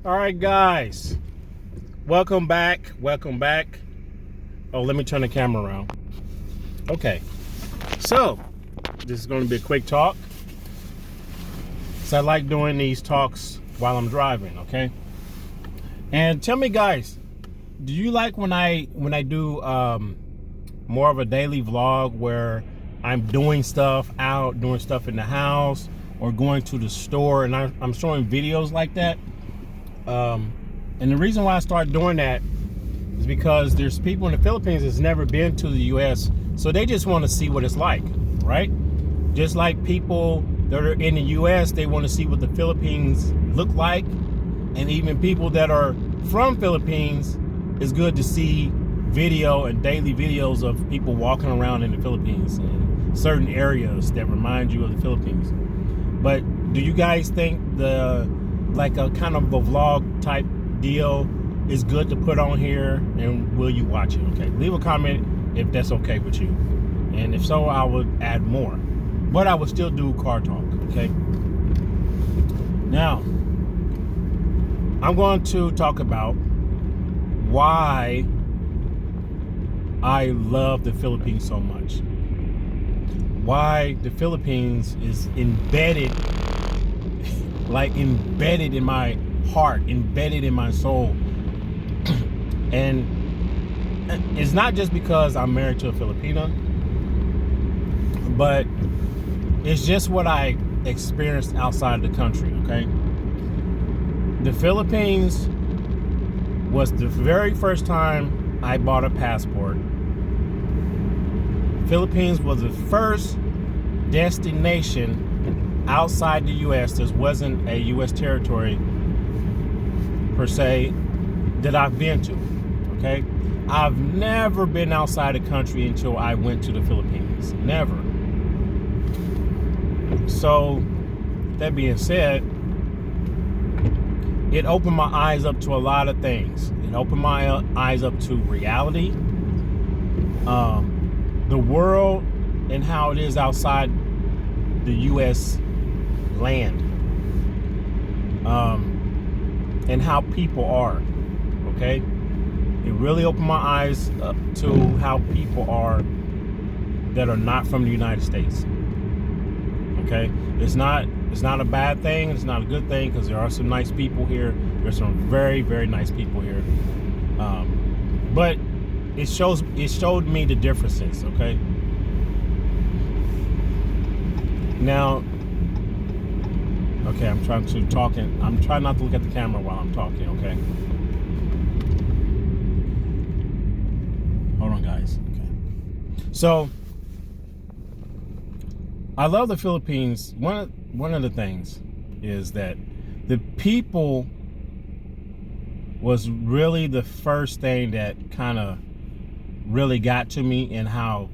All right, guys, welcome back. Oh, let me turn the camera around. Okay, so this is going to be a quick talk. So I like doing these talks while I'm driving. Okay, and tell me, guys, do you like when I do more of a daily vlog where I'm doing stuff doing stuff in the house, or going to the store, and I'm showing videos like that? And the reason why I started doing that is because there's people in the Philippines that's never been to the U.S., so they just want to see what it's like, right? Just like people that are in the U.S., they want to see what the Philippines look like, and even people that are from Philippines, it's good to see video and daily videos of people walking around in the Philippines and certain areas that remind you of the Philippines. But do you guys think like a kind of a vlog type deal is good to put on here, and will you watch it? Okay, leave a comment if that's okay with you, and if so, I would add more, but I would still do car talk. Okay, now I'm going to talk about why I love the Philippines so much, why the Philippines is embedded in my heart, embedded in my soul. And it's not just because I'm married to a Filipina, but it's just what I experienced outside the country. Okay, the Philippines was the very first time I bought a passport. Philippines was the first destination outside the U.S. that wasn't a U.S. territory per se that I've been to. Okay, I've never been outside the country until I went to the Philippines. Never. So that being said, it opened my eyes up to a lot of things. It opened my eyes up to reality, the world, and how it is outside the U.S. land, and how people are. Okay, it really opened my eyes up to how people are that are not from the United States. Okay, it's not a bad thing, it's not a good thing, because there are some nice people here. There's some very, very nice people here, but it showed me the differences. Okay, now, okay, I'm trying not to look at the camera while I'm talking. Okay, hold on, guys. Okay, so I love the Philippines. One of the things is that the people was really the first thing that kind of really got to me, and how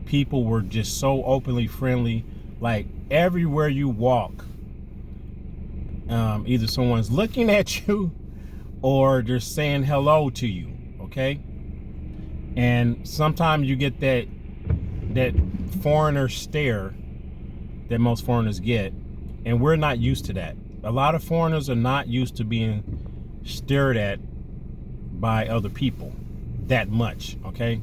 people were just so openly friendly. Like, everywhere you walk, either someone's looking at you or they're saying hello to you. Okay, and sometimes you get that foreigner stare that most foreigners get, and we're not used to that. A lot of foreigners are not used to being stared at by other people that much. Okay,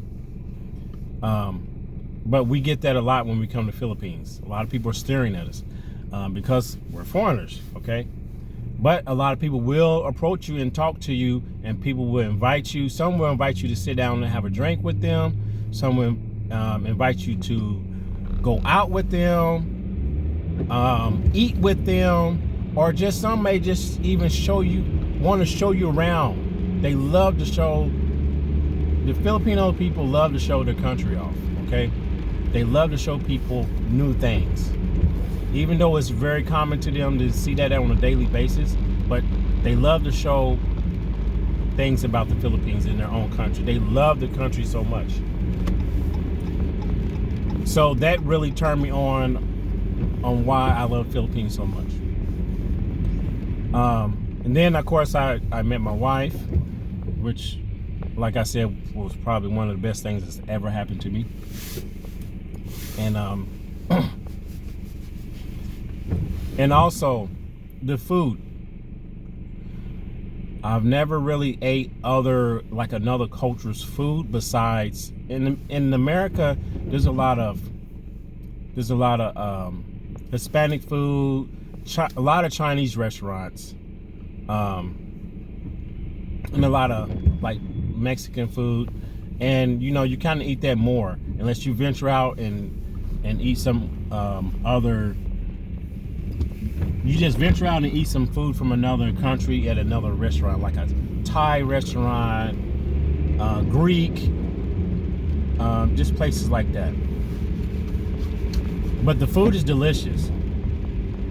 but we get that a lot when we come to Philippines. A lot of people are staring at us because we're foreigners. Okay, but a lot of people will approach you and talk to you, and people will invite you. Some will invite you to sit down and have a drink with them. Some will invite you to go out with them, eat with them, or just some may just even want to show you around. They love to show, the Filipino people love to show their country off. Okay, they love to show people new things, even though it's very common to them to see that on a daily basis. But they love to show things about the Philippines in their own country. They love the country so much. So that really turned me on why I love Philippines so much. And then, of course, I met my wife, which, like I said, was probably one of the best things that's ever happened to me. And and also the food. I've never really ate another culture's food besides in America. There's a lot of Hispanic food, a lot of Chinese restaurants, and a lot of like Mexican food, and you kind of eat that more unless you venture out and eat some other. You just venture out and eat some food from another country at another restaurant, like a Thai restaurant, Greek, just places like that. But the food is delicious,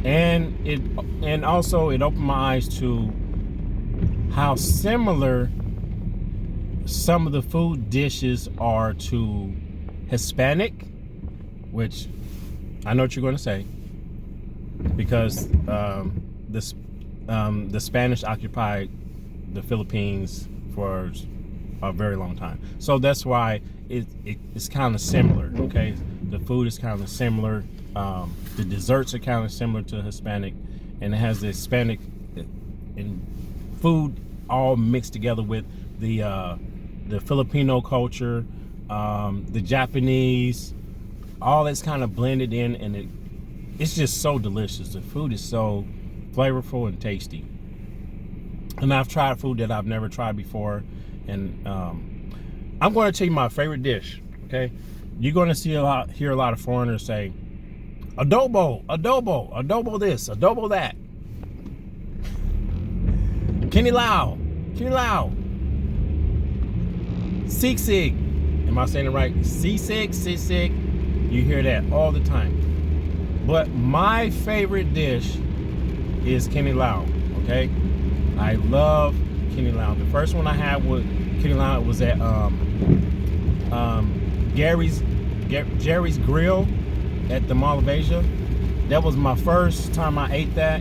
and also it opened my eyes to how similar some of the food dishes are to Hispanic, which I know what you're going to say, because the Spanish occupied the Philippines for a very long time. So that's why it's kind of similar. Okay, the food is kind of similar. The desserts are kind of similar to Hispanic, and it has the Hispanic and food all mixed together with the Filipino culture, the Japanese. All that's kind of blended in, and it's just so delicious. The food is so flavorful and tasty. And I've tried food that I've never tried before, and I'm going to tell you my favorite dish. Okay, you're going to hear a lot of foreigners say, adobo, adobo, adobo this, adobo that. Kinilaw, kinilaw, sisig. Am I saying it right? Sisig, sisig. You hear that all the time. But my favorite dish is kinilaw. Okay, I love kinilaw. The first one I had with kinilaw was at Jerry's Grill at the Mall of Asia. That was my first time I ate that.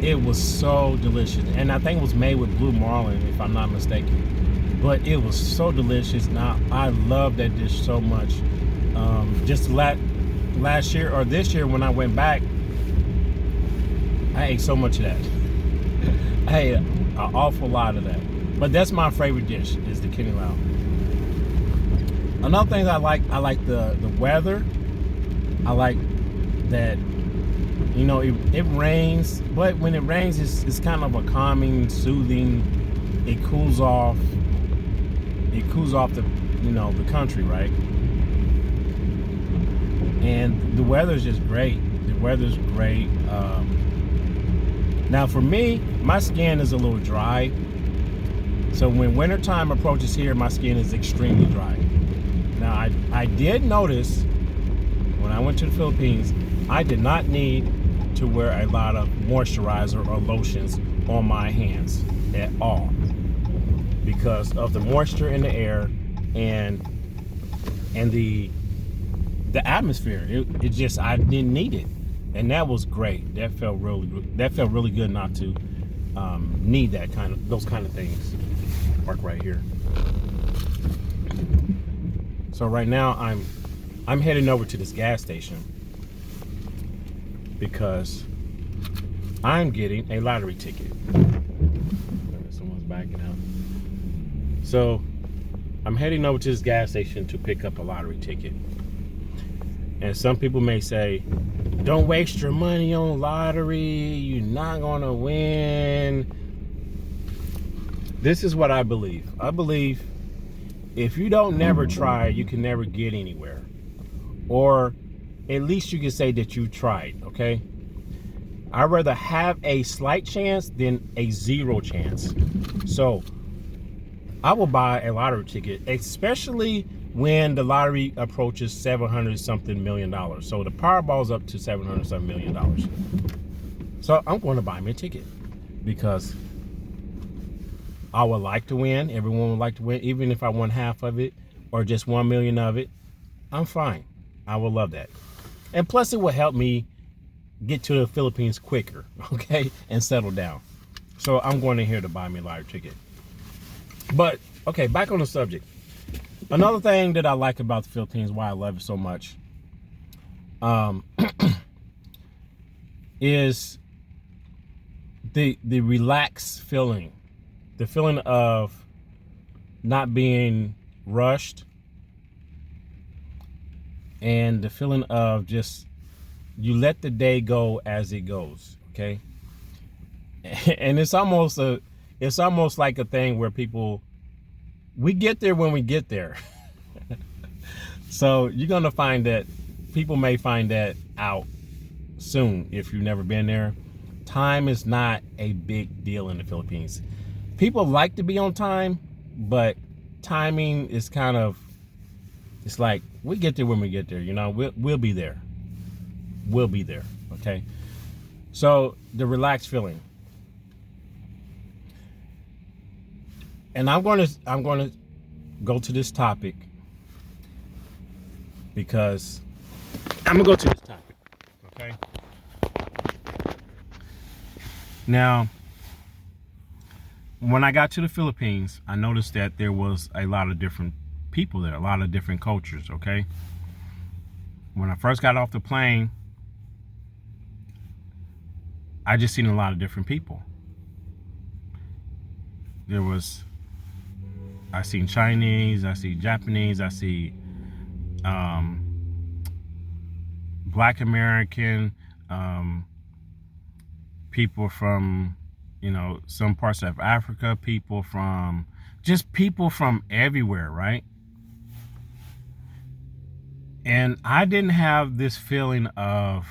It was so delicious, and I think it was made with blue marlin, if I'm not mistaken. But it was so delicious. Now I love that dish so much. Just last year or this year when I went back, I ate so much of that. I ate an awful lot of that. But that's my favorite dish, is the kinilaw. Another thing I like the weather. I like that, it rains, but when it rains, it's kind of a calming, soothing. It cools off the country, right? And the weather's just great. The weather's great. Now for me, my skin is a little dry. So when wintertime approaches here, my skin is extremely dry. Now I did notice when I went to the Philippines, I did not need to wear a lot of moisturizer or lotions on my hands at all, because of the moisture in the air and the atmosphere. It just, I didn't need it, and that was great. That felt really good not to need those kind of things. Park right here. So right now I'm heading over to this gas station because I'm getting a lottery ticket. Someone's backing out. So I'm heading over to this gas station to pick up a lottery ticket. And some people may say, don't waste your money on lottery, you're not gonna win. This is what I believe. I believe if you don't never try, you can never get anywhere. Or at least you can say that you tried, okay? I'd rather have a slight chance than a zero chance. So I will buy a lottery ticket, especially when the lottery approaches $700-something million. So the Powerball's up to $700-something million. So I'm going to buy me a ticket because I would like to win. Everyone would like to win. Even if I won half of it or just 1 million of it, I'm fine. I would love that. And plus it will help me get to the Philippines quicker, okay, and settle down. So I'm going in here to buy me a lottery ticket. But, okay, back on the subject. Another thing that I like about the Philippines, why I love it so much, is the relaxed feeling, the feeling of not being rushed, and the feeling of just you let the day go as it goes, okay? And it's almost like a thing where we get there when we get there. So you're gonna find that people may find that out soon if you've never been there. Time is not a big deal in the Philippines. People like to be on time, but timing is kind of, it's like we get there when we get there, you know. We'll be there. We'll be there, okay? So the relaxed feeling. And I'm going to go to this topic because I'm going to go to this topic, okay? Now, when I got to the Philippines, I noticed that there was a lot of different people there, a lot of different cultures, okay? When I first got off the plane, I just seen a lot of different people. I seen Chinese, I see Japanese, I see Black American, people from, you know, some parts of Africa, people from everywhere, right? And I didn't have this feeling of,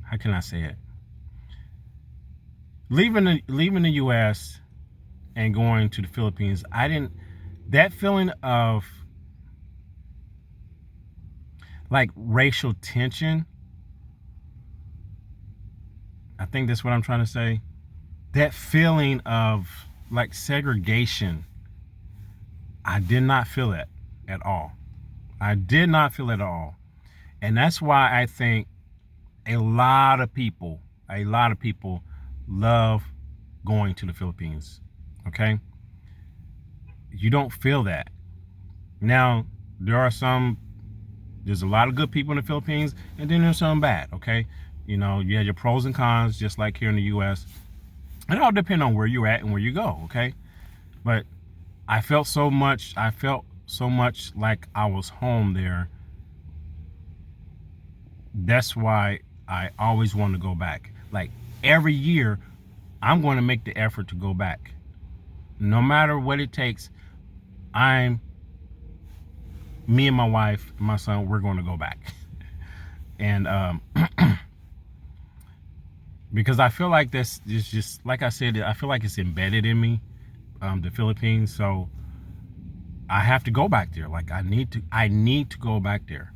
how can I say it? Leaving the U.S. and going to the Philippines, that feeling of like racial tension, I think that's what I'm trying to say. That feeling of like segregation, I did not feel it at all. I did not feel it at all. And that's why I think a lot of people love going to the Philippines, okay? You don't feel that. Now, there's a lot of good people in the Philippines, and then there's some bad, okay? You know, you have your pros and cons, just like here in the U.S. It all depends on where you're at and where you go, okay? But I felt so much like I was home there. That's why I always want to go back. Like every year, I'm going to make the effort to go back. No matter what it takes, me and my wife and my son, we're going to go back. And because I feel like this is just, like I said, I feel like it's embedded in me, the Philippines. So I have to go back there. Like I need to go back there.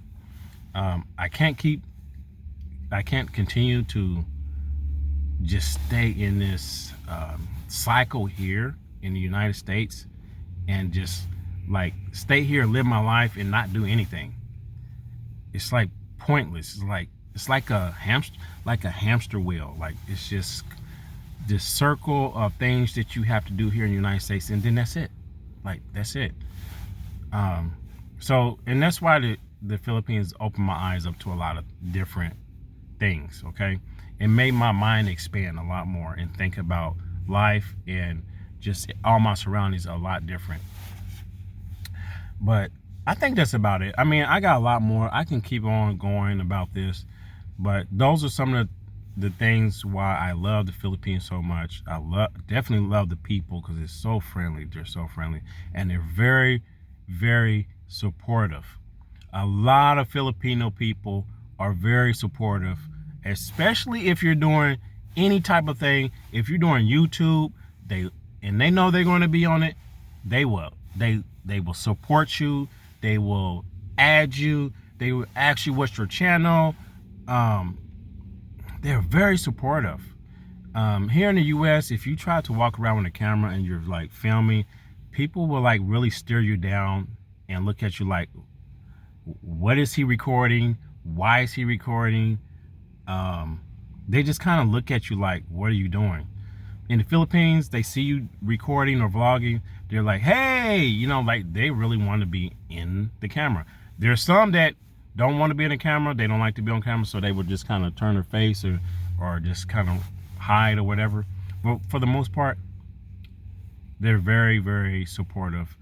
I can't continue to just stay in this cycle here in the United States and just like stay here, live my life and not do anything. It's like pointless. It's like a hamster wheel. Like it's just this circle of things that you have to do here in the United States, and then that's it. Like that's it. So, and that's why the Philippines opened my eyes up to a lot of different things, okay? It made my mind expand a lot more and think about life and just all my surroundings a lot different. But I think that's about it. I mean, I got a lot more. I can keep on going about this, but those are some of the things why I love the Philippines so much. I definitely love the people because it's so friendly. They're so friendly and they're very, very supportive. A lot of Filipino people are very supportive, especially if you're doing any type of thing. If you're doing YouTube, they know they're going to be on it, they will support you. They will add you. They will ask you what's your channel. They're very supportive. Here in the US, if you try to walk around with a camera and you're like filming, people will like really stare you down and look at you like, what is he recording? Why is he recording? They just kind of look at you like, what are you doing? In the Philippines, they see you recording or vlogging, they're like, hey, you know, like they really want to be in the camera. There's some that don't want to be in the camera, they don't like to be on camera, so they would just kind of turn their face or just kind of hide or whatever. But for the most part, they're very, very supportive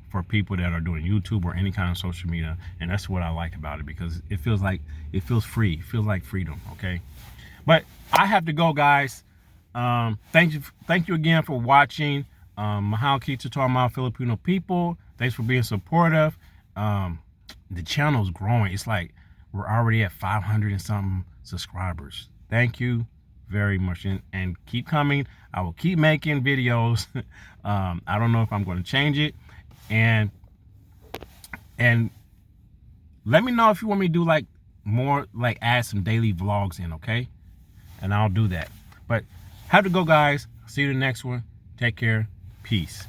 for people that are doing YouTube or any kind of social media. And that's what I like about it, because it feels free. It feels like freedom, okay? But I have to go, guys. Thank you again for watching. Mahal kita to all my Filipino people. Thanks for being supportive. The channel's growing. It's like we're already at 500 and something subscribers. Thank you very much, and keep coming. I will keep making videos. I don't know if I'm going to change it, and let me know if you want me to do like more, like add some daily vlogs in, okay? And I'll do that. But have to go, guys. See you in the next one. Take care. Peace.